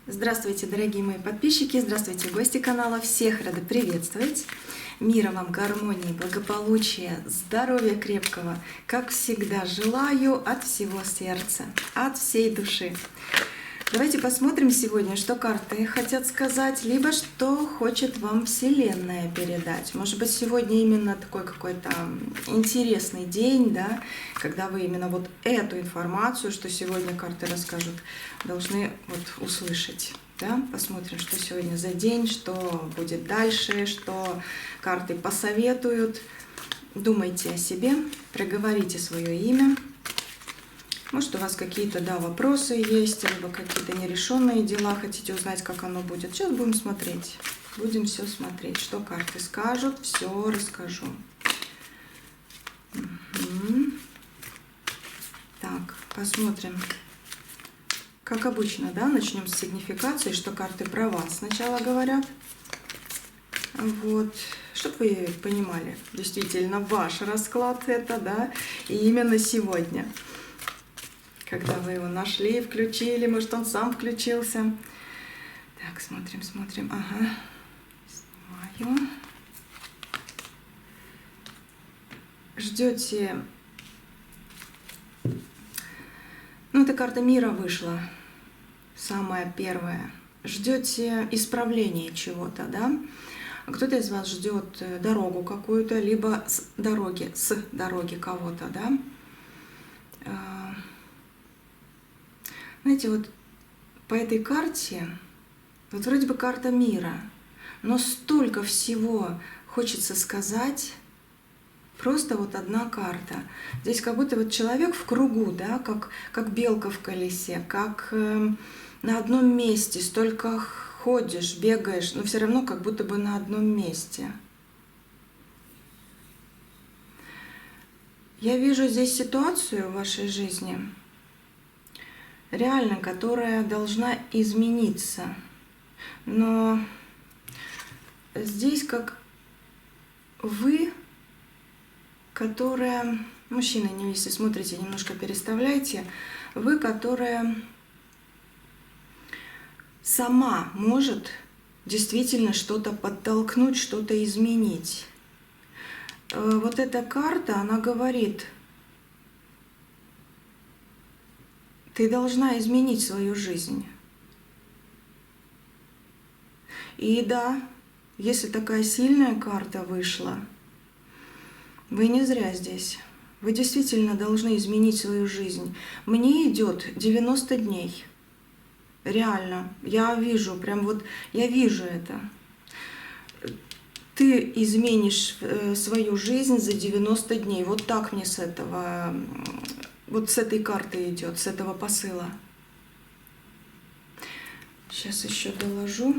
Здравствуйте, дорогие мои подписчики, здравствуйте, гости канала. Всех рада приветствовать. Мира вам, гармонии, благополучия, здоровья крепкого. Как всегда, желаю от всего сердца, от всей души. Давайте посмотрим сегодня, что карты хотят сказать, либо что хочет вам Вселенная передать. Может быть, сегодня именно такой какой-то интересный день, да, когда вы именно вот эту информацию, что сегодня карты расскажут, должны вот услышать. Да? Посмотрим, что сегодня за день, что будет дальше, что карты посоветуют. Думайте о себе, проговорите свое имя. Может, у вас какие-то, вопросы есть, либо какие-то нерешенные дела, хотите узнать, как оно будет. Сейчас будем смотреть. Будем все смотреть, что карты скажут, все расскажу. Так, посмотрим. Как обычно, да, начнем с сигнификации, что карты про вас сначала говорят. Вот, чтобы вы понимали, действительно, ваш расклад это, да, и именно сегодня. Когда вы его нашли, включили, может, он сам включился. Так, смотрим. Ага, снимаю. Ждете... эта карта мира вышла, самая первая. Ждете исправления чего-то, да? Кто-то из вас ждет дорогу какую-то, либо с дороги кого-то, да? Знаете, вот по этой карте, вот вроде бы карта мира, но столько всего хочется сказать, просто вот одна карта. Здесь как будто вот человек в кругу, да, как белка в колесе, как на одном месте, столько ходишь, бегаешь, но все равно как будто бы на одном месте. Я вижу здесь ситуацию в вашей жизни, реально, которая должна измениться. Но здесь как вы, которая... Мужчина, если смотрите, немножко переставляйте. Вы, которая сама может действительно что-то подтолкнуть, что-то изменить. Вот эта карта, она говорит... Ты должна изменить свою жизнь. И да, если такая сильная карта вышла, вы не зря здесь. Вы действительно должны изменить свою жизнь. Мне идет 90 дней. Реально. Я вижу, я вижу это. Ты изменишь свою жизнь за 90 дней. Вот так мне с этой карты идет, с этого посыла. Сейчас еще доложу.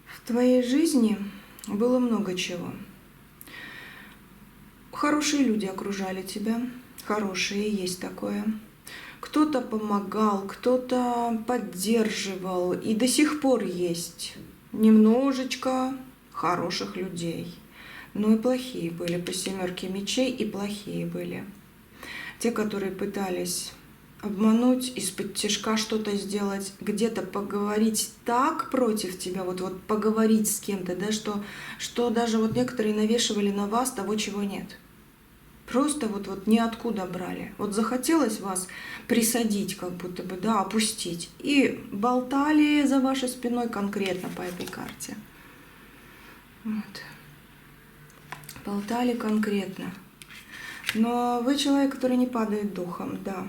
В твоей жизни было много чего. Хорошие люди окружали тебя, хорошие, есть такое. Кто-то помогал, кто-то поддерживал, и до сих пор есть немножечко хороших людей. Но и плохие были, по 7 мечей и плохие были. Те, которые пытались обмануть, из-под тишка что-то сделать, где-то поговорить так против тебя, вот поговорить с кем-то, да, что даже вот некоторые навешивали на вас того, чего нет. Просто вот ниоткуда брали. Вот захотелось вас присадить, как будто бы, да, опустить. И болтали за вашей спиной конкретно по этой карте. Вот. Болтали конкретно. Но вы человек, который не падает духом, да.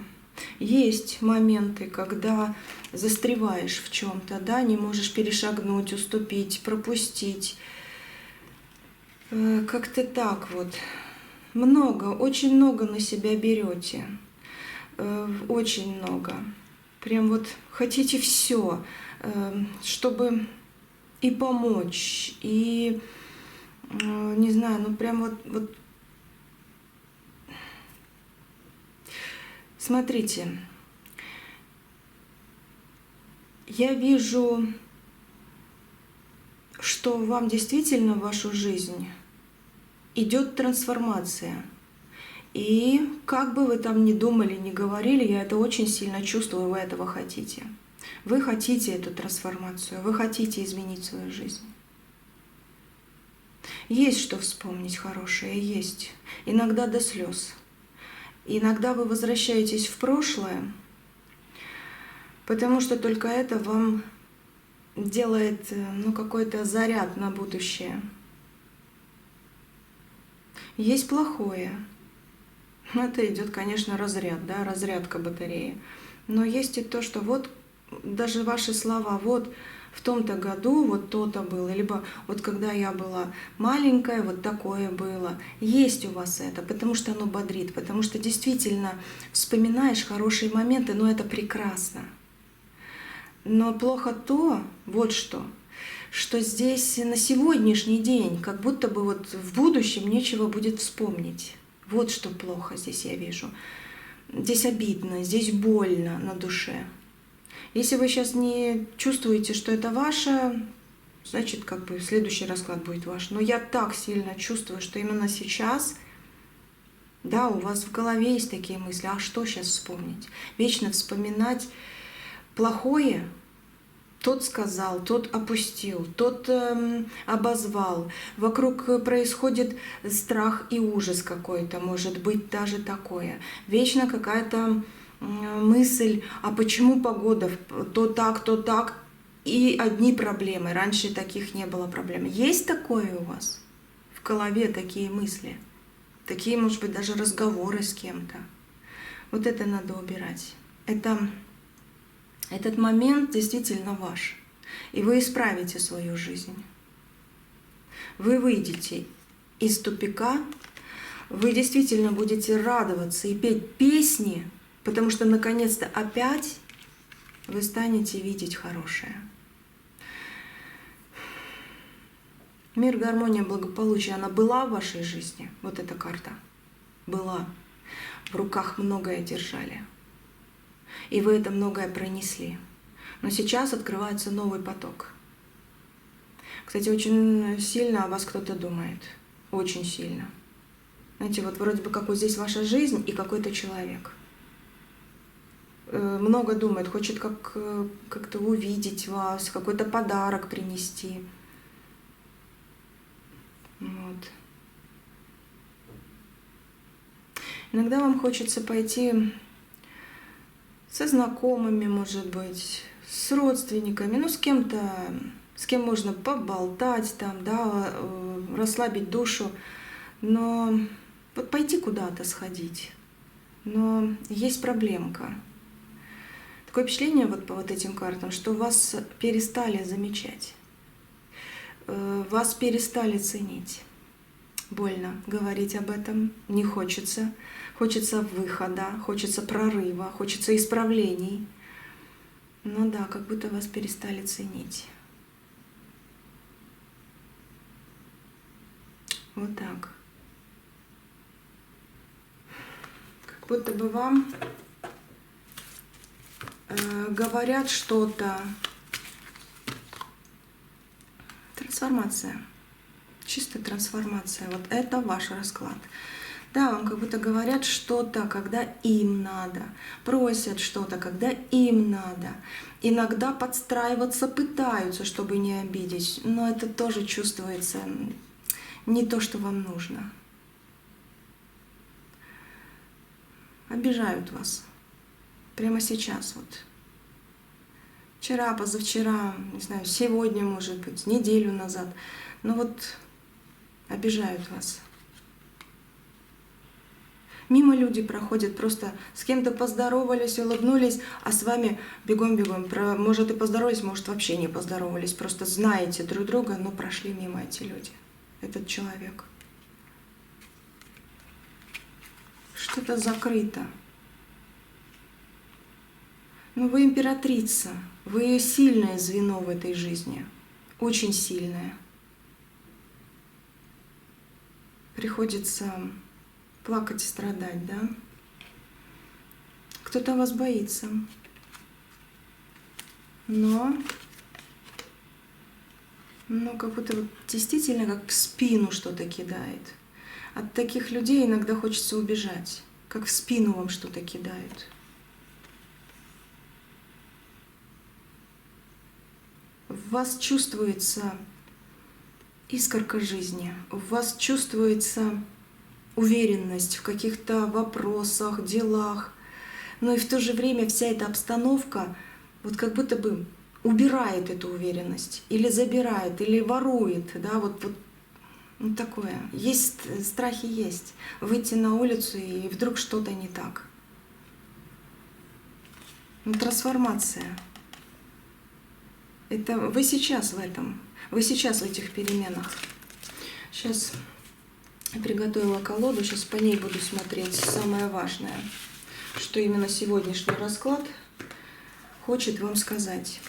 Есть моменты, когда застреваешь в чем-то, да, не можешь перешагнуть, уступить, пропустить. Как-то так вот. Очень много на себя берете. Очень много. Прям вот хотите все, чтобы и помочь, и, не знаю, прям вот. Смотрите, Я вижу, что вам действительно в вашу жизнь идет трансформация. И как бы вы там ни думали, ни говорили, я это очень сильно чувствую, вы этого хотите. Вы хотите эту трансформацию, вы хотите изменить свою жизнь. Есть что вспомнить хорошее, есть. Иногда до слез. Иногда вы возвращаетесь в прошлое, потому что только это вам делает какой-то заряд на будущее. Есть плохое. Это идет, конечно, разряд, да, разрядка батареи. Но есть и то, что вот даже ваши слова, вот в том-то году вот то-то было, либо вот когда я была маленькая, вот такое было. Есть у вас это, потому что оно бодрит, потому что действительно вспоминаешь хорошие моменты, но это прекрасно. Но плохо то, вот что здесь на сегодняшний день, как будто бы вот в будущем нечего будет вспомнить. Вот что плохо здесь я вижу. Здесь обидно, здесь больно на душе. Если вы сейчас не чувствуете, что это ваше, значит, как бы следующий расклад будет ваш. Но я так сильно чувствую, что именно сейчас, да, у вас в голове есть такие мысли, а что сейчас вспомнить? Вечно вспоминать плохое. Тот сказал, тот опустил, тот обозвал. Вокруг происходит страх и ужас какой-то, может быть даже такое. Вечно какая-то мысль, а почему погода то так, и одни проблемы. Раньше таких не было проблем. Есть такое у вас в голове, такие мысли? Такие, может быть, даже разговоры с кем-то. Вот это надо убирать. Этот момент действительно ваш, и вы исправите свою жизнь. Вы выйдете из тупика, вы действительно будете радоваться и петь песни, потому что наконец-то опять вы станете видеть хорошее. Мир, гармония, благополучие, она была в вашей жизни? Вот эта карта. Была. В руках многое держали. И вы это многое пронесли. Но сейчас открывается новый поток. Кстати, очень сильно о вас кто-то думает. Очень сильно. Знаете, вот вроде бы как вот здесь ваша жизнь и какой-то человек. Много думает, хочет как-то увидеть вас, какой-то подарок принести. Вот. Иногда вам хочется пойти со знакомыми, может быть, с родственниками, с кем-то, с кем можно поболтать, там, да, расслабить душу, но вот пойти куда-то сходить. Но есть проблемка. Такое впечатление вот по вот этим картам, что вас перестали замечать, вас перестали ценить. Больно говорить об этом, не хочется. Хочется выхода, хочется прорыва, хочется исправлений. Но да, как будто вас перестали ценить. Вот так. Как будто бы вам говорят что-то. Трансформация. Чистая трансформация. Вот это ваш расклад. Да, вам как будто говорят что-то, когда им надо. Просят что-то, когда им надо. Иногда подстраиваться пытаются, чтобы не обидеть. Но это тоже чувствуется не то, что вам нужно. Обижают вас. Прямо сейчас вот. Вчера, позавчера, не знаю, сегодня, может быть, неделю назад. Но вот обижают вас. Мимо люди проходят, просто с кем-то поздоровались, улыбнулись, а с вами бегом-бегом. Может и поздоровались, может вообще не поздоровались. Просто знаете друг друга, но прошли мимо эти люди, этот человек. Что-то закрыто. Но вы императрица, вы сильное звено в этой жизни, очень сильное. Приходится плакать и страдать, да? Кто-то вас боится. но как будто вот действительно как в спину что-то кидает. От таких людей иногда хочется убежать, как в спину вам что-то кидают. В вас чувствуется искорка жизни, в вас чувствуется уверенность в каких-то вопросах, делах, но и в то же время вся эта обстановка вот как будто бы убирает эту уверенность, или забирает, или ворует, да, вот такое. Есть страхи, есть. Выйти на улицу и вдруг что-то не так. Трансформация. Это вы сейчас в этом, вы сейчас в этих переменах. Сейчас я приготовила колоду, сейчас по ней буду смотреть самое важное, что именно сегодняшний расклад хочет вам сказать.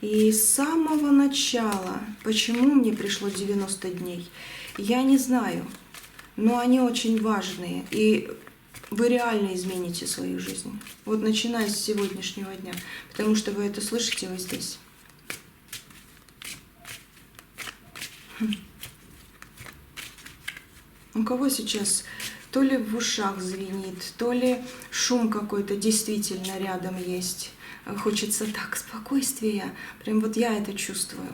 И с самого начала, почему мне пришло 90 дней, я не знаю, но они очень важные, и вы реально измените свою жизнь. Вот начиная с сегодняшнего дня, потому что вы это слышите вот здесь. У кого сейчас то ли в ушах звенит, то ли шум какой-то действительно рядом есть. Хочется так, спокойствия. Прям вот я это чувствую.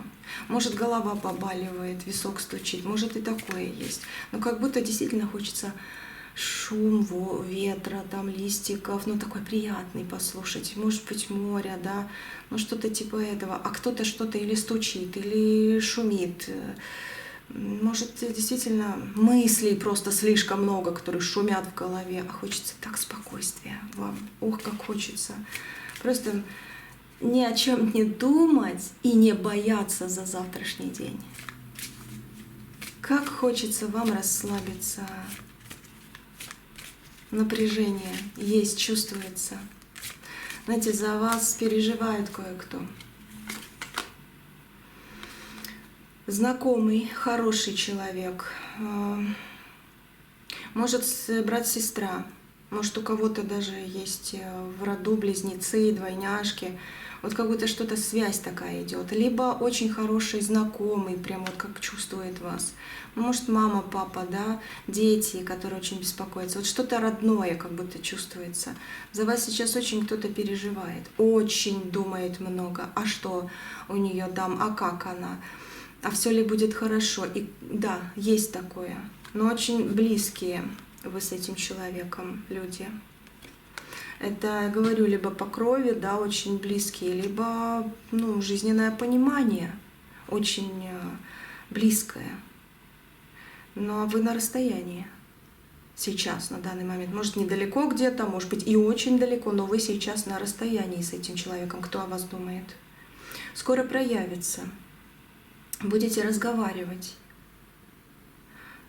Может, голова побаливает, висок стучит, может и такое есть. Но как будто действительно хочется шум ветра, там листиков, такой приятный послушать. Может быть, море, да, что-то типа этого. А кто-то что-то или стучит, или шумит. Может, действительно мыслей просто слишком много, которые шумят в голове, а хочется так спокойствия вам. Ох, как хочется. Просто ни о чем не думать и не бояться за завтрашний день. Как хочется вам расслабиться. Напряжение есть, чувствуется. Знаете, за вас переживает кое-кто. Знакомый, хороший человек. Может, брат-сестра. Может, у кого-то даже есть в роду близнецы, двойняшки. Вот как будто что-то связь такая идет. Либо очень хороший знакомый, прям вот как чувствует вас. Может, мама, папа, да, дети, которые очень беспокоятся. Вот что-то родное как будто чувствуется. За вас сейчас очень кто-то переживает. Очень думает много. А что у нее там, а как она? А все ли будет хорошо? И да, есть такое. Но очень близкие вы с этим человеком люди. Это, говорю, либо по крови, да, очень близкие, либо жизненное понимание очень близкое. Но вы на расстоянии сейчас, на данный момент. Может, недалеко где-то, может быть, и очень далеко, но вы сейчас на расстоянии с этим человеком, кто о вас думает. Скоро проявится. Будете разговаривать.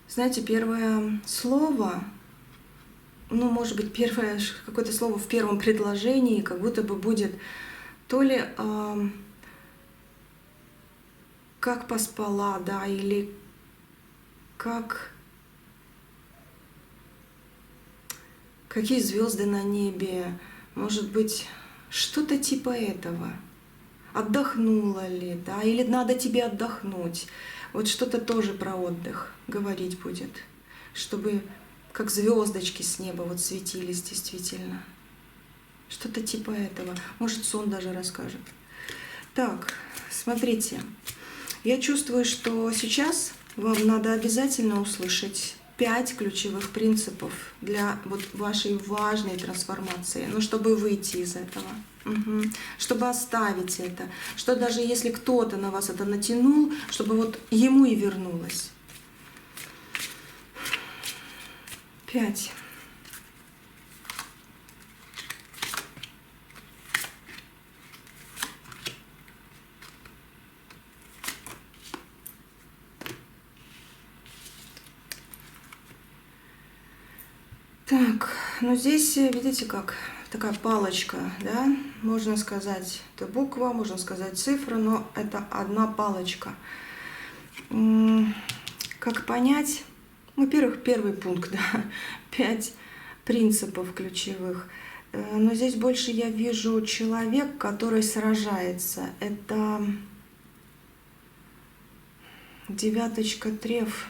Знаете, первое слово, может быть, первое какое-то слово в первом предложении как будто бы будет то ли как поспала, да, или какие звезды на небе, может быть, что-то типа этого. Отдохнула ли, да, или надо тебе отдохнуть. Вот что-то тоже про отдых говорить будет, чтобы как звездочки с неба вот светились действительно. Что-то типа этого. Может, сон даже расскажет. Так, смотрите. Я чувствую, что сейчас вам надо обязательно услышать 5 ключевых принципов для вот вашей важной трансформации, чтобы выйти из этого. Чтобы оставить это, что даже если кто-то на вас это натянул, чтобы вот ему и вернулось. 5. Так, здесь, видите как, такая палочка, да, можно сказать, это буква, можно сказать цифра, но это одна палочка. Как понять? Во-первых, первый пункт, да, 5 принципов ключевых. Но здесь больше я вижу человек, который сражается. Это девяточка треф.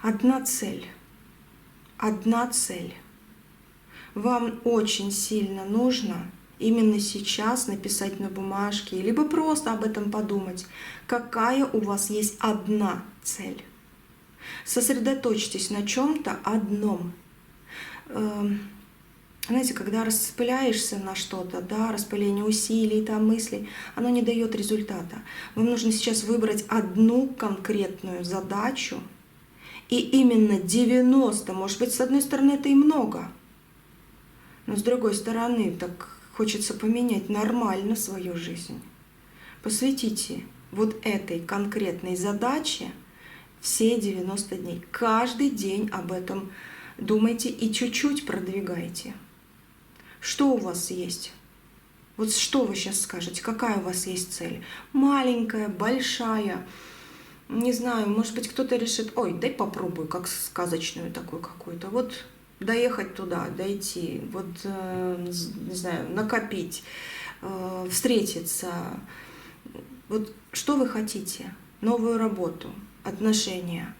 Одна цель. Одна цель. Вам очень сильно нужно именно сейчас написать на бумажке, либо просто об этом подумать, какая у вас есть одна цель. Сосредоточьтесь на чем-то одном. Знаете, когда распыляешься на что-то, да, распыление усилий, там, мыслей, оно не дает результата. Вам нужно сейчас выбрать одну конкретную задачу, и именно 90, может быть, с одной стороны, это и много, но с другой стороны, так хочется поменять нормально свою жизнь. Посвятите вот этой конкретной задаче все 90 дней. Каждый день об этом думайте и чуть-чуть продвигайте. Что у вас есть? Вот что вы сейчас скажете? Какая у вас есть цель? Маленькая, большая? Не знаю, может быть, кто-то решит, ой, дай попробую, как сказочную такую какую-то. Вот доехать туда, дойти, вот, не знаю, накопить, встретиться. Вот что вы хотите? Новую работу, отношения,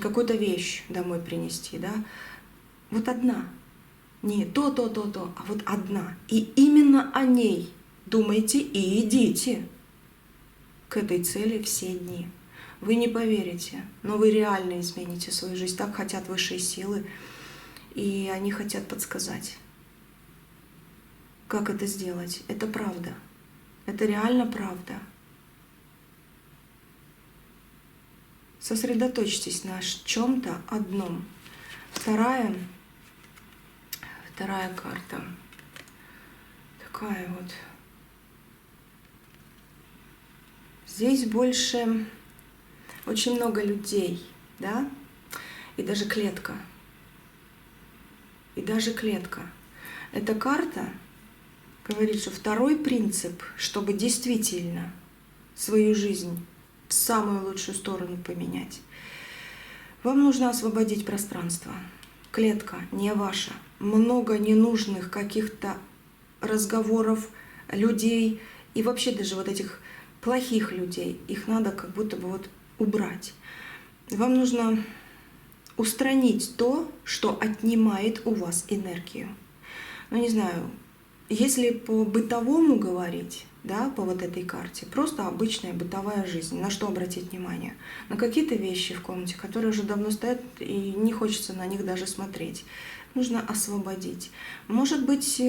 какую-то вещь домой принести, да? Вот одна. Не то, а вот одна. И именно о ней думайте и идите к этой цели все дни. Вы не поверите, но вы реально измените свою жизнь. Так хотят высшие силы, и они хотят подсказать. Как это сделать? Это правда. Это реально правда. Сосредоточьтесь на чем-то одном. Вторая карта. Такая вот. Здесь больше очень много людей, да? И даже клетка. И даже клетка. Эта карта говорит, что второй принцип, чтобы действительно свою жизнь в самую лучшую сторону поменять, вам нужно освободить пространство. Клетка не ваша. Много ненужных каких-то разговоров, людей и вообще даже вот этих плохих людей. Их надо как будто бы вот убрать. Вам нужно устранить то, что отнимает у вас энергию. Ну, не знаю, если по бытовому говорить, да, по вот этой карте, просто обычная бытовая жизнь. На что обратить внимание? На какие-то вещи в комнате, которые уже давно стоят, и не хочется на них даже смотреть. Нужно освободить. Может быть,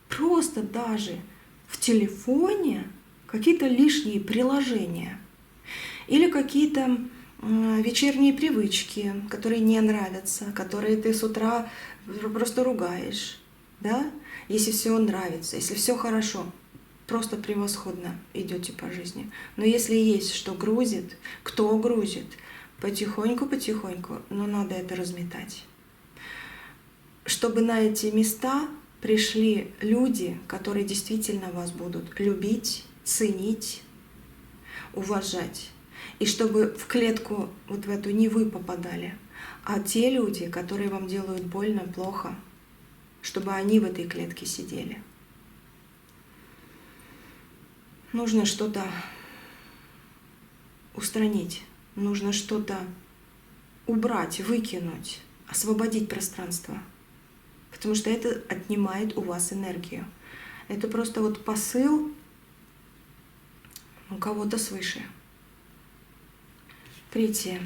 просто даже в телефоне какие-то лишние приложения или какие-то вечерние привычки, которые не нравятся, которые ты с утра просто ругаешь, да? Если все нравится, если все хорошо, просто превосходно идете по жизни. Но если есть что грузит, кто грузит, потихоньку, но надо это разметать. Чтобы на эти места пришли люди, которые действительно вас будут любить, ценить, уважать. И чтобы в клетку вот в эту не вы попадали, а те люди, которые вам делают больно, плохо, чтобы они в этой клетке сидели. Нужно что-то устранить, нужно что-то убрать, выкинуть, освободить пространство. Потому что это отнимает у вас энергию. Это просто вот посыл у кого-то свыше. Третье.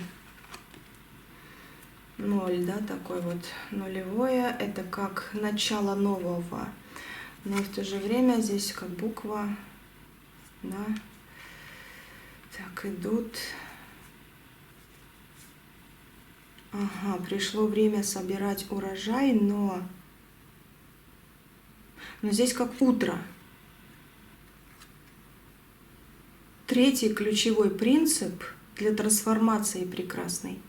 0, да, такой вот нулевое. Это как начало нового. Но в то же время здесь как буква, да. Так, идут. Ага, пришло время собирать урожай, но здесь как утро. Третий ключевой принцип для трансформации прекрасной.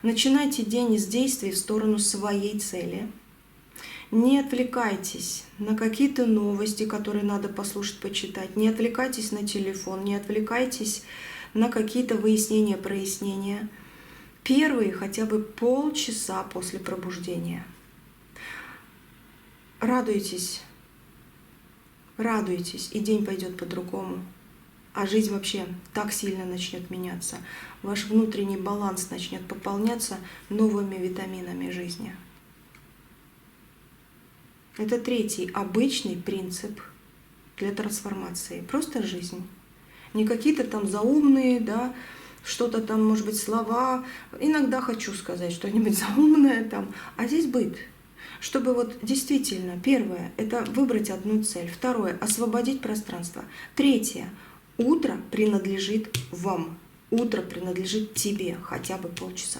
Начинайте день с действий в сторону своей цели. Не отвлекайтесь на какие-то новости, которые надо послушать, почитать. Не отвлекайтесь на телефон, не отвлекайтесь на какие-то выяснения, прояснения. Первые хотя бы полчаса после пробуждения. Радуйтесь, радуйтесь, и день пойдет по-другому. А жизнь вообще так сильно начнет меняться. Ваш внутренний баланс начнет пополняться новыми витаминами жизни. Это третий обычный принцип для трансформации. Просто жизнь. Не какие-то там заумные, да, что-то там, может быть, слова. Иногда хочу сказать что-нибудь заумное там. А здесь быт. Чтобы вот действительно, первое, это выбрать одну цель. Второе, освободить пространство. Третье, утро принадлежит вам. Утро принадлежит тебе хотя бы полчаса.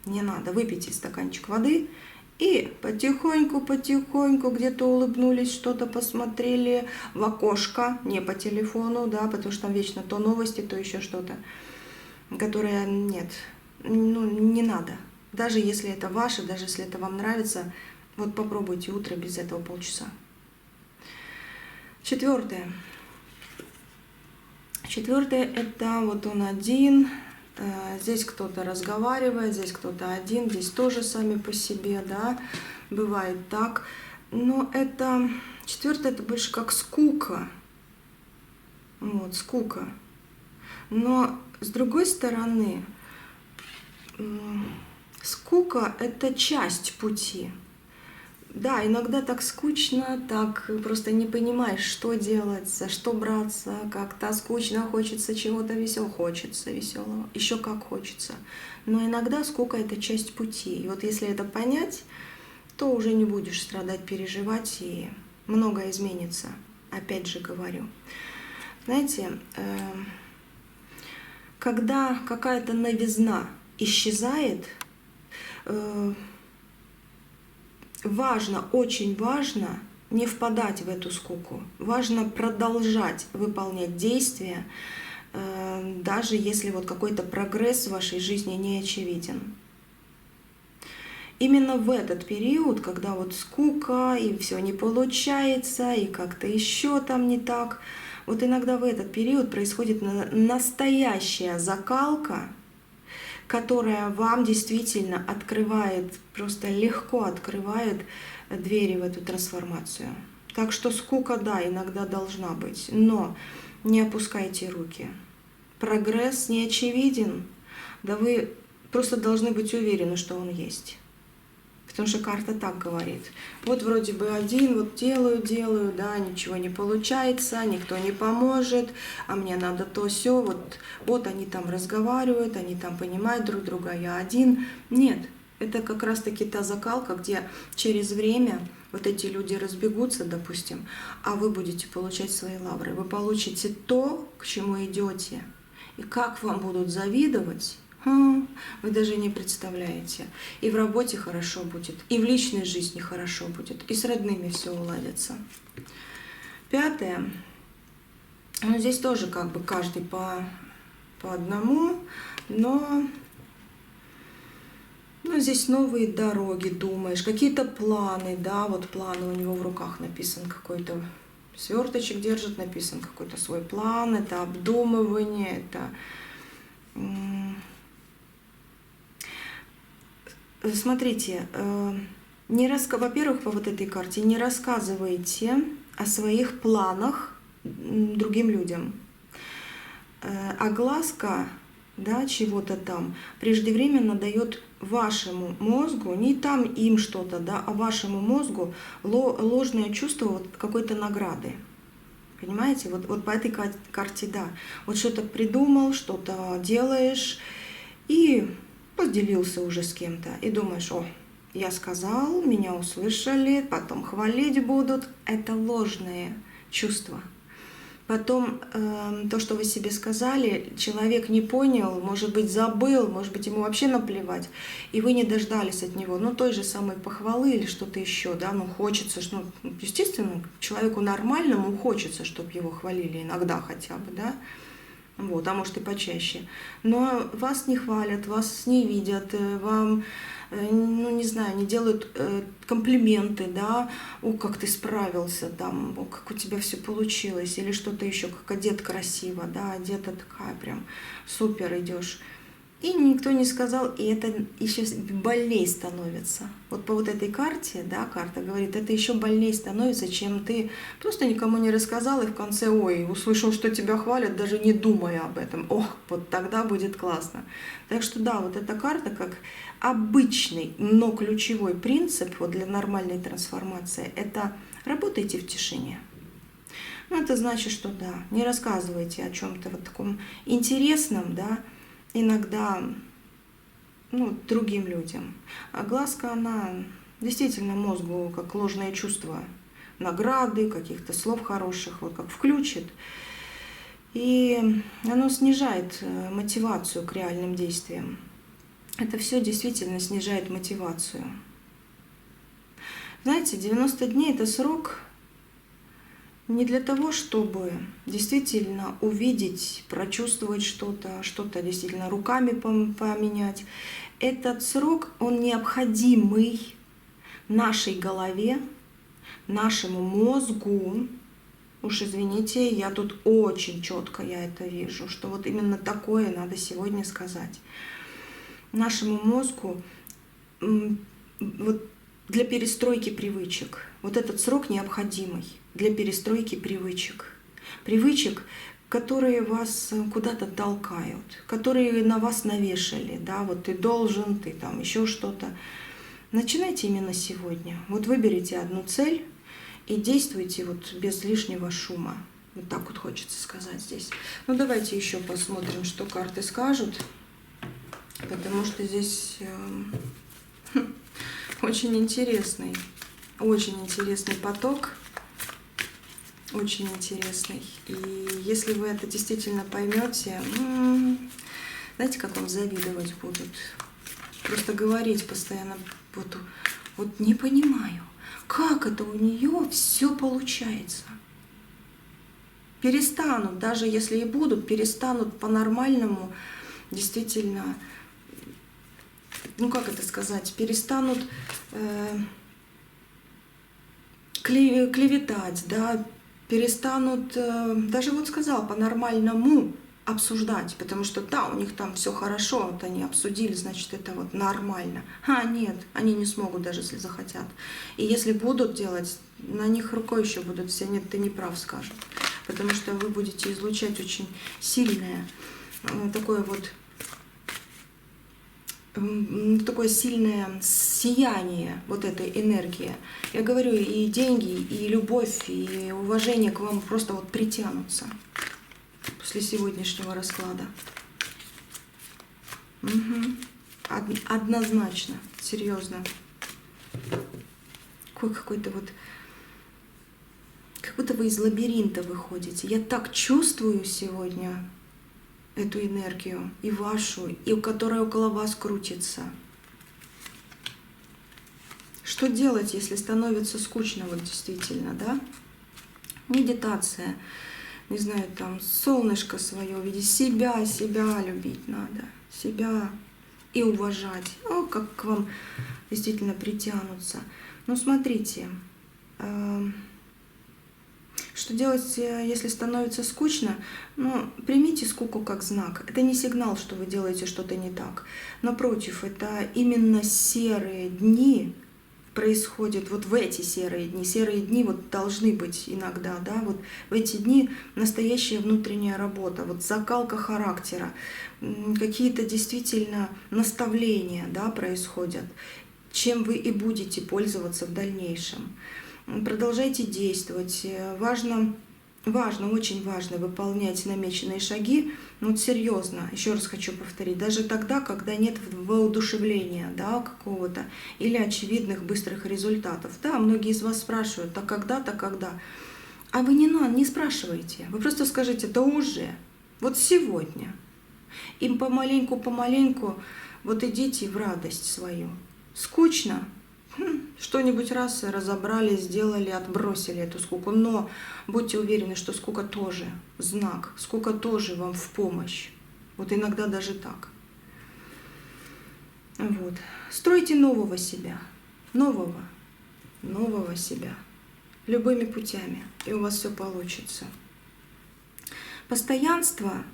Не надо, выпейте стаканчик воды и потихоньку где-то улыбнулись, что-то посмотрели в окошко, не по телефону, да, потому что там вечно то новости, то еще что-то, которое нет, ну, не надо. Даже если это ваше, даже если это вам нравится, вот попробуйте утро без этого полчаса. Четвертое. Четвертое — это вот он один, здесь кто-то разговаривает, здесь кто-то один, здесь тоже сами по себе, да, бывает так. Но это четвертое — это больше как скука. Вот, скука. Но с другой стороны, скука — это часть пути. Да, иногда так скучно, так просто не понимаешь, что делать, за что браться, как-то скучно, хочется чего-то веселого, хочется веселого, еще как хочется. Но иногда скука — это часть пути. И вот если это понять, то уже не будешь страдать, переживать, и многое изменится. Опять же говорю. Знаете, когда какая-то новизна исчезает, важно, очень важно не впадать в эту скуку. Важно продолжать выполнять действия, даже если вот какой-то прогресс в вашей жизни не очевиден. Именно в этот период, когда вот скука, и все не получается, и как-то еще там не так, вот иногда в этот период происходит настоящая закалка, которая вам действительно открывает, просто легко открывает двери в эту трансформацию. Так что скука, да, иногда должна быть, но не опускайте руки. Прогресс не очевиден, да вы просто должны быть уверены, что он есть. Потому что карта так говорит. Вот вроде бы один, вот делаю, да, ничего не получается, никто не поможет, а мне надо то сё, вот они там разговаривают, они там понимают друг друга, а я один. Нет, это как раз-таки та закалка, где через время вот эти люди разбегутся, допустим, а вы будете получать свои лавры. Вы получите то, к чему идете. И как вам будут завидовать, вы даже не представляете. И в работе хорошо будет, и в личной жизни хорошо будет, и с родными все уладится. Пятое. Ну, здесь тоже как бы каждый по одному, но здесь новые дороги, думаешь, какие-то планы, да, вот планы у него в руках написан какой-то сверточек держит, написан какой-то свой план, это обдумывание, это... Смотрите, во-первых, по вот этой карте не рассказывайте о своих планах другим людям. Огласка, да, чего-то там преждевременно дает вашему мозгу, не там им что-то, да, а вашему мозгу ложное чувство вот какой-то награды. Понимаете? Вот по этой карте, да. Вот что-то придумал, что-то делаешь и поделился уже с кем-то. И думаешь, о, я сказал, меня услышали, потом хвалить будут. Это ложные чувства. Потом то, что вы себе сказали, человек не понял, может быть, забыл, может быть, ему вообще наплевать, и вы не дождались от него, той же самой похвалы или что-то еще, да, хочется, естественно, человеку нормальному хочется, чтобы его хвалили иногда хотя бы, да, вот, а может и почаще. Но вас не хвалят, вас не видят, вам, не знаю, не делают комплименты, да, о, как ты справился, там, о, как у тебя все получилось, или что-то еще, как одет красиво, да, одета такая прям супер идешь. И никто не сказал, и это еще больней становится. Вот по вот этой карте, да, карта говорит, это еще больней становится, чем ты просто никому не рассказал, и в конце, ой, услышал, что тебя хвалят, даже не думая об этом. Ох, вот тогда будет классно. Так что да, вот эта карта как обычный, но ключевой принцип вот для нормальной трансформации – это работайте в тишине. Ну, это значит, что да, не рассказывайте о чем-то вот таком интересном, да, иногда другим людям. А глазка, она действительно мозгу как ложное чувство награды, каких-то слов хороших, вот как включит. И оно снижает мотивацию к реальным действиям. Это все действительно снижает мотивацию. Знаете, 90 дней – это срок не для того, чтобы действительно увидеть, прочувствовать что-то, что-то действительно руками поменять. Этот срок, он необходимый нашей голове, нашему мозгу. Уж извините, я тут очень четко это вижу, что вот именно такое надо сегодня сказать. Нашему мозгу вот для перестройки привычек. Вот этот срок необходимый для перестройки привычек. Привычек, которые вас куда-то толкают, которые на вас навешали, да, вот ты должен, ты там еще что-то. Начинайте именно сегодня. Вот выберите одну цель и действуйте вот без лишнего шума. Вот так вот хочется сказать здесь. Ну давайте еще посмотрим, что карты скажут, потому что здесь очень интересный поток, очень интересный. И если вы это действительно поймете, знаете, как вам завидовать будут? Просто говорить постоянно, вот не понимаю, как это у нее все получается. Перестанут, даже если и будут, перестанут по-нормальному действительно, как это сказать, перестанут клеветать, да, перестанут, даже вот сказала, по-нормальному обсуждать, потому что да, у них там все хорошо, вот они обсудили, значит, это вот нормально. Нет, они не смогут, даже если захотят. И если будут делать, на них рукой еще будут все, нет, ты не прав, скажут. Потому что вы будете излучать очень сильное, такое сильное сияние вот этой энергии. Я говорю, и деньги, и любовь, и уважение к вам просто вот притянутся после сегодняшнего расклада. Однозначно, серьезно. Какой-то вот, как будто вы из лабиринта выходите. Я так чувствую сегодня эту энергию, и вашу, и которая около вас крутится. Что делать, если становится скучно, вот действительно, да? Медитация, не знаю, там, солнышко свое увидеть, себя любить надо, себя и уважать. Как к вам действительно притянутся. Смотрите, что делать, если становится скучно? Примите скуку как знак. Это не сигнал, что вы делаете что-то не так. Напротив, это именно серые дни происходят, вот в эти серые дни. Серые дни вот должны быть иногда, да, вот в эти дни настоящая внутренняя работа, вот закалка характера, какие-то действительно наставления, да, происходят, чем вы и будете пользоваться в дальнейшем. Продолжайте действовать. Важно, очень важно выполнять намеченные шаги. Серьезно, еще раз хочу повторить, даже тогда, когда нет воодушевления, да, какого-то или очевидных быстрых результатов. Да, многие из вас спрашивают, а когда-то, когда? А вы не спрашивайте, вы просто скажите, да уже, вот сегодня. И помаленьку вот идите в радость свою. Скучно? Что-нибудь раз разобрали, сделали, отбросили эту скуку. Но будьте уверены, что скука тоже знак, скука тоже вам в помощь. Вот иногда даже так. Вот. Стройте нового себя, нового себя, любыми путями, и у вас все получится. Постоянство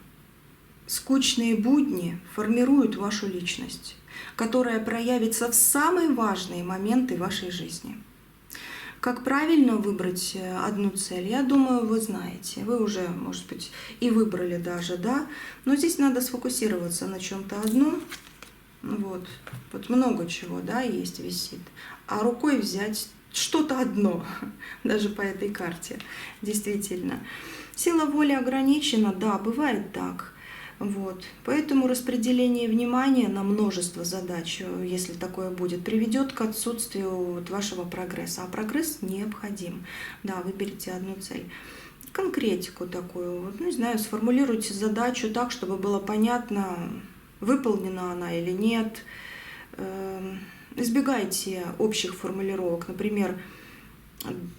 скучные будни формируют вашу личность, которая проявится в самые важные моменты вашей жизни. Как правильно выбрать одну цель, я думаю, вы знаете. Вы уже, может быть, и выбрали даже, да? Но здесь надо сфокусироваться на чем-то одном. Вот много чего, да, есть, висит. А рукой взять что-то одно, даже по этой карте, действительно. Сила воли ограничена, да, бывает так. Вот. Поэтому распределение внимания на множество задач, если такое будет, приведет к отсутствию вашего прогресса. А прогресс необходим. Да, выберите одну цель. Конкретику такую, не знаю, сформулируйте задачу так, чтобы было понятно, выполнена она или нет. Избегайте общих формулировок. Например,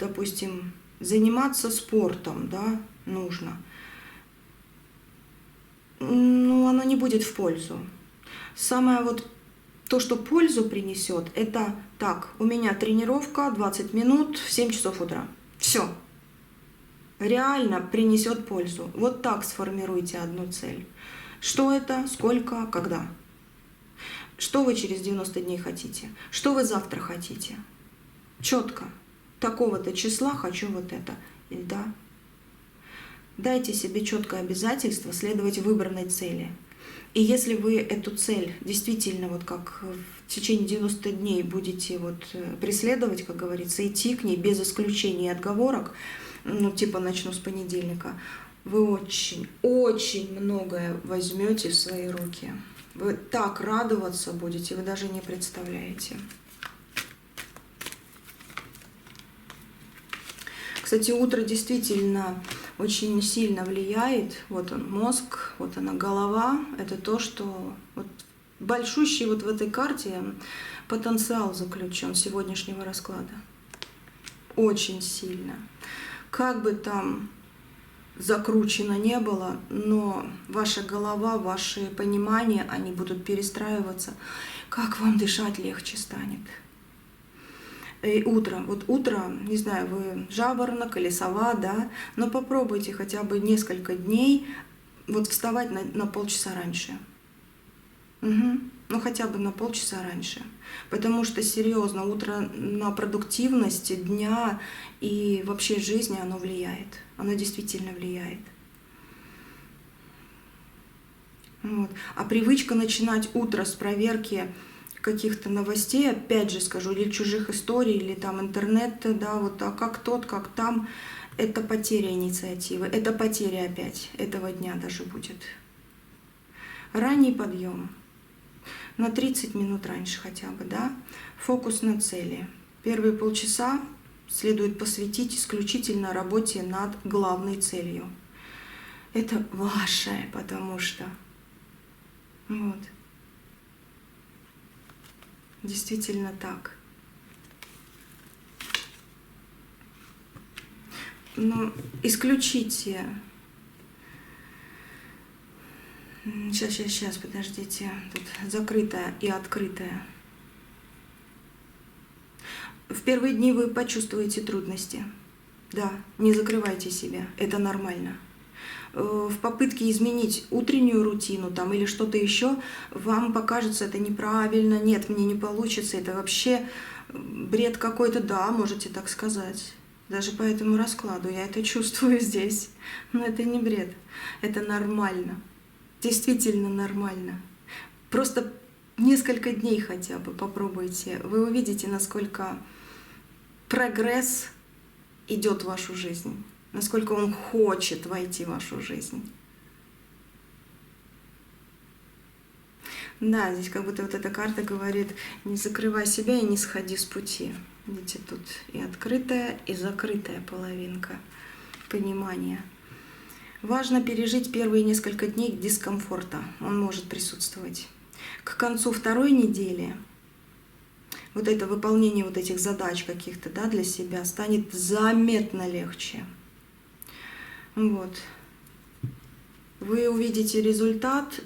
допустим, заниматься спортом, да, нужно. Оно не будет в пользу. Самое то, что пользу принесет, это так, у меня тренировка 20 минут в 7 часов утра. Все. Реально принесет пользу. Вот так сформируйте одну цель. Что это, сколько, когда. Что вы через 90 дней хотите? Что вы завтра хотите? Четко. Такого-то числа хочу вот это. Да. Дайте себе четкое обязательство следовать выбранной цели. И если вы эту цель действительно как в течение 90 дней будете преследовать, как говорится, идти к ней без исключений и отговорок, типа начну с понедельника, вы очень многое возьмете в свои руки. Вы так радоваться будете, вы даже не представляете. Кстати, утро действительно очень сильно влияет. Вот он мозг, вот она голова. Это то, что большущий в этой карте потенциал заключен сегодняшнего расклада. Очень сильно. Как бы там закручено не было, но ваша голова, ваши понимания, они будут перестраиваться. Как вам дышать легче станет. И утро, не знаю, вы жаворонок или сова, да, но попробуйте хотя бы несколько дней вставать на полчаса раньше. Хотя бы на полчаса раньше. Потому что, серьезно, утро на продуктивность дня и вообще жизни оно влияет. Оно действительно влияет. А привычка начинать утро с проверки каких-то новостей, опять же скажу, или чужих историй, или там интернет, да, а как тот, как там, это потеря инициативы, это потеря опять этого дня даже будет. Ранний подъем, на 30 минут раньше хотя бы, да, фокус на цели. Первые полчаса следует посвятить исключительно работе над главной целью. Это ваше, потому что действительно так. Но исключите. Сейчас, подождите. Тут закрытое и открытое. В первые дни вы почувствуете трудности. Да, не закрывайте себя. Это нормально. В попытке изменить утреннюю рутину или что-то еще, вам покажется это неправильно, нет, мне не получится, это вообще бред какой-то, да, можете так сказать. Даже по этому раскладу я это чувствую здесь. Но это не бред, это нормально, действительно нормально. Просто несколько дней хотя бы попробуйте, вы увидите, насколько прогресс идет в вашу жизнь. Насколько он хочет войти в вашу жизнь. Да, здесь как будто эта карта говорит, не закрывай себя и не сходи с пути. Видите, тут и открытая, и закрытая половинка понимания. Важно пережить первые несколько дней дискомфорта. Он может присутствовать. К концу второй недели это выполнение этих задач каких-то, да, для себя станет заметно легче. Вы увидите результат,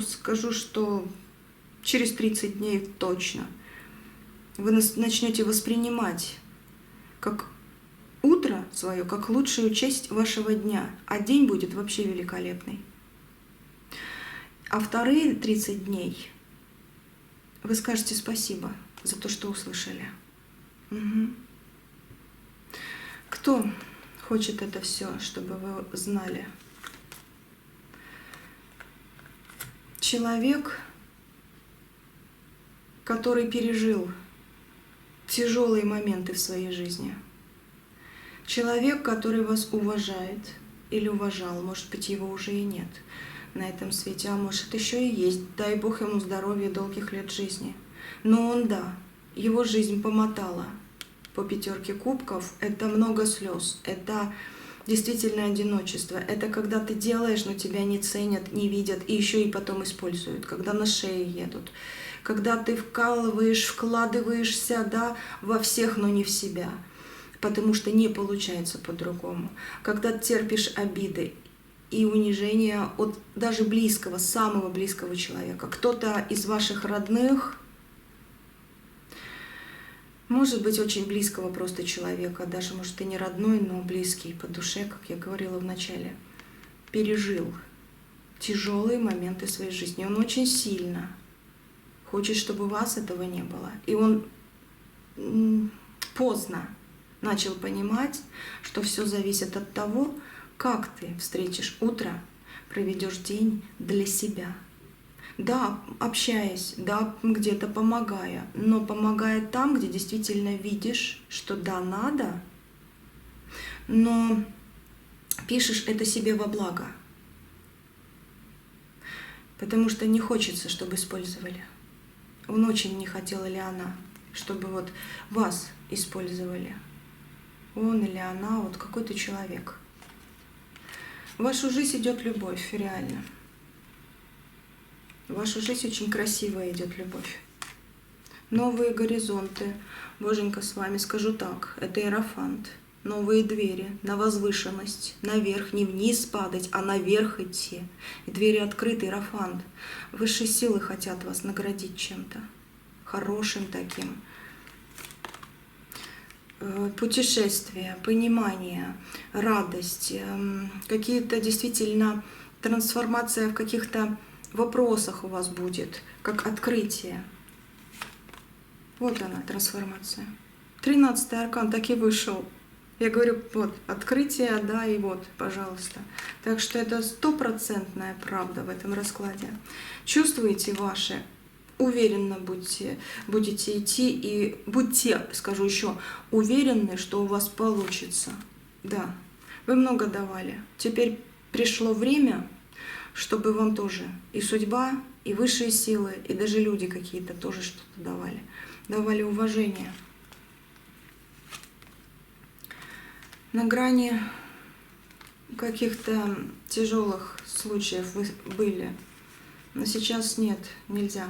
скажу, что через 30 дней точно. Вы начнете воспринимать как утро свое, как лучшую часть вашего дня, а день будет вообще великолепный. А вторые 30 дней вы скажете спасибо за то, что услышали. Угу. Кто хочет это все, чтобы вы знали? Человек, который пережил тяжелые моменты в своей жизни. Человек, который вас уважает или уважал, может быть, его уже и нет на этом свете, а может, еще и есть. Дай Бог ему здоровья и долгих лет жизни. Но он, да, его жизнь помотала по 5 кубков. Это много слез, это действительно одиночество. Это когда ты делаешь, но тебя не ценят, не видят и еще и потом используют, когда на шее едут. Когда ты вкалываешь, вкладываешься, да, во всех, но не в себя, потому что не получается по-другому. Когда терпишь обиды и унижения от даже близкого, самого близкого человека. Кто-то из ваших родных, может быть, очень близкого просто человека, даже, может, и не родной, но близкий по душе, как я говорила в начале, пережил тяжелые моменты своей жизни. Он очень сильно хочет, чтобы у вас этого не было. И он поздно начал понимать, что все зависит от того, как ты встретишь утро, проведешь день для себя. Да, общаясь, да, где-то помогая, но помогая там, где действительно видишь, что да, надо, но пишешь это себе во благо. Потому что не хочется, чтобы использовали. Он очень не хотел, или она, чтобы вот вас использовали. Он или она, вот какой-то человек. В вашу жизнь идет любовь, реально. В вашу жизнь очень красивая идет любовь. Новые горизонты. Боженька, с вами скажу так, это иерофант. Новые двери на возвышенность, наверх, не вниз падать, а наверх идти. И двери открыты, иерофант. Высшие силы хотят вас наградить чем-то хорошим таким. Путешествия, понимание, радость, какие-то действительно трансформация в каких-то вопросах у вас будет, как открытие. Вот она, трансформация. 13-й аркан так и вышел. Я говорю, вот, открытие, да, и вот, пожалуйста. Так что это 100% правда в этом раскладе. Чувствуете ваши, уверенно будете идти, и будьте, скажу еще, уверены, что у вас получится. Да, вы много давали. Теперь пришло время, чтобы вам тоже и судьба, и высшие силы, и даже люди какие-то тоже что-то давали. Давали уважение. На грани каких-то тяжелых случаев вы были, но сейчас нет, нельзя.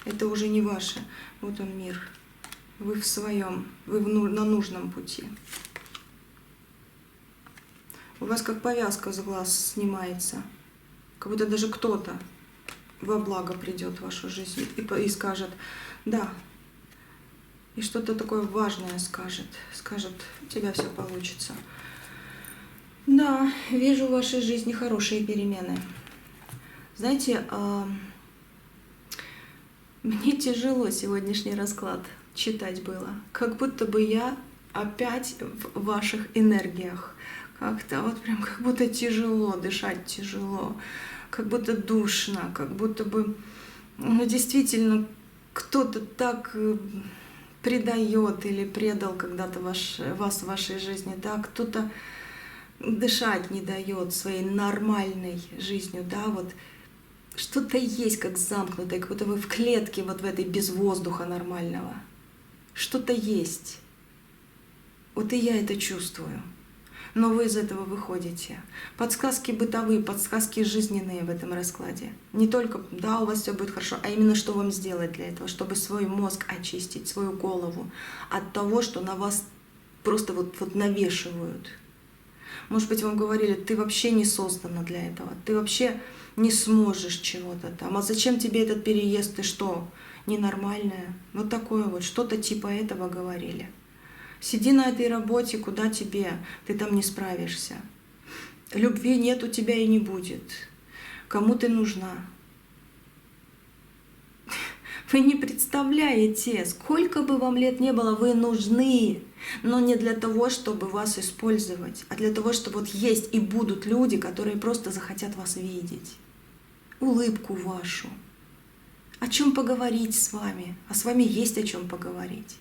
Это уже не ваше. Вот он мир. Вы в своем, вы на нужном пути. У вас как повязка с глаз снимается. Как будто даже кто-то во благо придет в вашу жизнь и скажет, да, и что-то такое важное скажет, у тебя все получится. Да, вижу в вашей жизни хорошие перемены. Знаете, мне тяжело сегодняшний расклад читать было, как будто бы я опять в ваших энергиях. Как-то вот прям как будто тяжело, дышать тяжело, как будто душно, как будто бы действительно кто-то так предает или предал когда-то вас в вашей жизни, да, кто-то дышать не дает своей нормальной жизнью, да, вот что-то есть как замкнутое, как будто вы в клетке вот в этой без воздуха нормального. Что-то есть. Вот и я это чувствую. Но вы из этого выходите. Подсказки бытовые, подсказки жизненные в этом раскладе. Не только, да, у вас все будет хорошо, а именно что вам сделать для этого, чтобы свой мозг очистить, свою голову от того, что на вас просто вот навешивают. Может быть, вам говорили, ты вообще не создана для этого, ты вообще не сможешь чего-то там. А зачем тебе этот переезд, ты что, ненормальная? Вот такое вот, что-то типа этого говорили. Сиди на этой работе, куда тебе, ты там не справишься. Любви нет у тебя и не будет. Кому ты нужна? Вы не представляете, сколько бы вам лет не было, вы нужны. Но не для того, чтобы вас использовать, а для того, чтобы вот есть и будут люди, которые просто захотят вас видеть. Улыбку вашу. О чем поговорить с вами. А с вами есть о чем поговорить.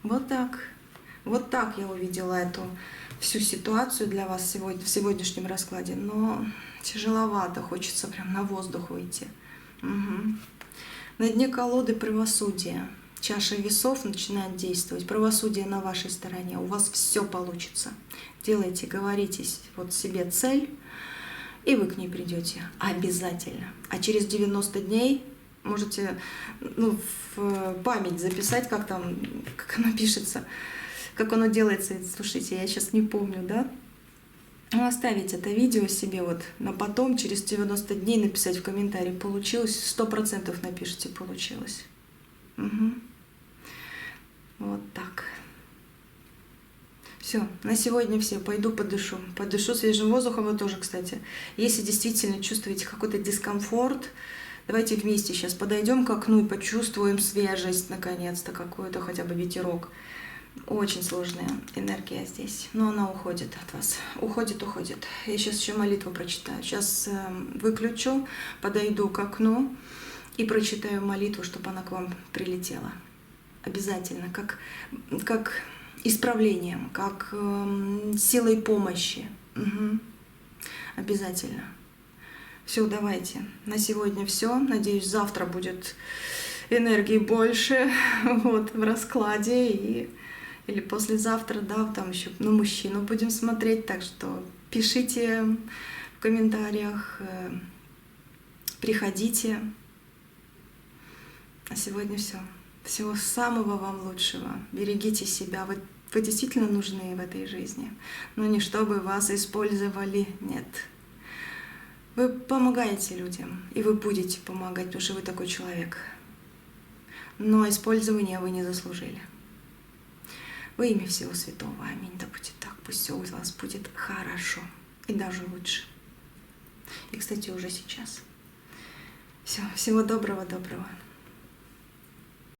Вот так. Вот так я увидела эту всю ситуацию для вас сегодня, в сегодняшнем раскладе. Но тяжеловато, хочется прям на воздух выйти. Угу. На дне колоды правосудие. Чаша весов начинает действовать. Правосудие на вашей стороне. У вас все получится. Делайте, говорите вот себе цель, и вы к ней придете. Обязательно. А через 90 дней можете в память записать, как там, как оно пишется, как оно делается. Слушайте, я сейчас не помню, да? Ну, оставить это видео себе вот на потом, через 90 дней написать в комментарии, получилось, 100% напишите, получилось. Угу. Вот так. Все, на сегодня все. Пойду подышу. Подышу свежим воздухом, вы тоже, кстати. Если действительно чувствуете какой-то дискомфорт, давайте вместе сейчас подойдем к окну и почувствуем свежесть, наконец-то, какую-то хотя бы ветерок. Очень сложная энергия здесь, но она уходит от вас. Уходит. Я сейчас еще молитву прочитаю. Сейчас выключу, подойду к окну и прочитаю молитву, чтобы она к вам прилетела. Обязательно, как исправлением, как силой помощи. Угу. Обязательно. Все, давайте. На сегодня все. Надеюсь, завтра будет энергии больше вот, в раскладе. Или послезавтра, да, там еще мужчину будем смотреть. Так что пишите в комментариях, приходите. А сегодня все. Всего самого вам лучшего. Берегите себя. Вы действительно нужны в этой жизни. Но не чтобы вас использовали. Нет. Вы помогаете людям. И вы будете помогать, потому что вы такой человек. Но использования вы не заслужили. Во имя всего святого. Аминь. Да будет так. Пусть все у вас будет хорошо. И даже лучше. И, кстати, уже сейчас. Все. Всего доброго.